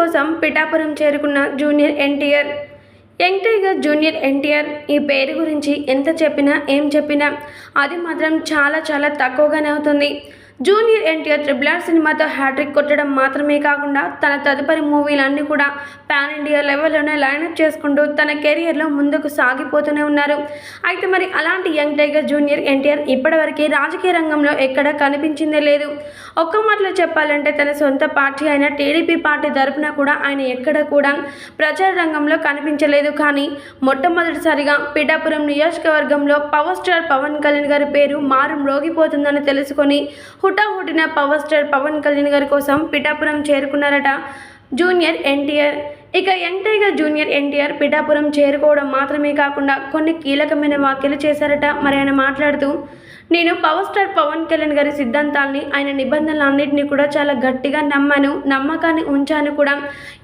కోసం పిఠాపురం చేరుకున్న junior NTR. Young tiger junior NTR ఈ పేరు గురించి ఎంత చెప్పినా ఏం చెప్పినా అది మాత్రం చాలా చాలా తక్కువగానే అవుతుంది. జూనియర్ ఎన్టీఆర్ RRR సినిమాతో హ్యాట్రిక్ కొట్టడం మాత్రమే కాకుండా తన తదుపరి మూవీలన్నీ కూడా పాన్ ఇండియా లెవెల్లోనే లైనప్ చేసుకుంటూ తన కెరియర్లో ముందుకు సాగిపోతూనే ఉన్నారు. అయితే మరి అలాంటి యంగ్ టైగర్ జూనియర్ ఎన్టీఆర్ ఇప్పటివరకు రాజకీయ రంగంలో ఎక్కడా కనిపించిందే లేదు. ఒక్క మాటలో చెప్పాలంటే తన సొంత పార్టీ అయిన టీడీపీ పార్టీ తరపున కూడా ఆయన ఎక్కడ కూడా ప్రచార రంగంలో కనిపించలేదు. కానీ మొట్టమొదటిసారిగా పిఠాపురం నియోజకవర్గంలో పవర్ స్టార్ పవన్ కళ్యాణ్ గారి పేరు మారు మ్రోగిపోతుందని తెలుసుకొని హుటాహుటిన పవర్ స్టార్ పవన్ కళ్యాణ్ గారి కోసం పిఠాపురం చేరుకున్నారట జూనియర్ ఎన్టీఆర్. ఇక young tiger junior NTR Pithapuram చేరుకోవడం మాత్రమే కాకుండా కొన్ని కీలకమైన వ్యాఖ్యలు చేశారట. మరి ఆయన మాట్లాడుతూ, నేను పవర్ స్టార్ పవన్ కళ్యాణ్ గారి సిద్ధాంతాన్ని, ఆయన నిబంధనలన్నింటినీ కూడా చాలా గట్టిగా నమ్మాను, నమ్మకాన్ని ఉంచాను కూడా.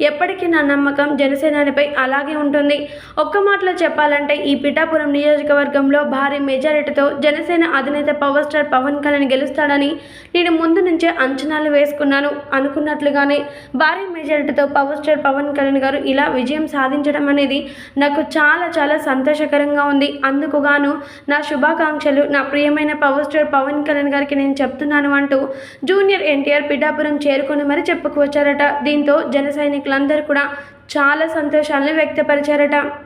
ఎప్పటికీ నా నమ్మకం జనసేనానిపై అలాగే ఉంటుంది. ఒక్క మాటలో చెప్పాలంటే ఈ పిఠాపురం నియోజకవర్గంలో భారీ మెజారిటీతో జనసేన అధినేత పవర్ స్టార్ పవన్ కళ్యాణ్ గెలుస్తాడని నేను ముందు నుంచే అంచనాలు వేసుకున్నాను. అనుకున్నట్లుగానే భారీ మెజారిటీతో పవర్ స్టార్ పవన్ కళ్యాణ్ గారు ఇలా విజయం సాధించడం అనేది నాకు చాలా చాలా సంతోషకరంగా ఉంది. అందుకు గాను నా శుభాకాంక్షలు నా ప్రియమైన పవర్ స్టార్ పవన్ కళ్యాణ్ గారికి నేను చెప్తున్నాను అంటూ జూనియర్ ఎన్టీఆర్ పిఠాపురం చేరుకొని మరి చెప్పుకు వచ్చారట. దీంతో జన సైనికులందరూ కూడా చాలా సంతోషాలను వ్యక్తపరిచారట.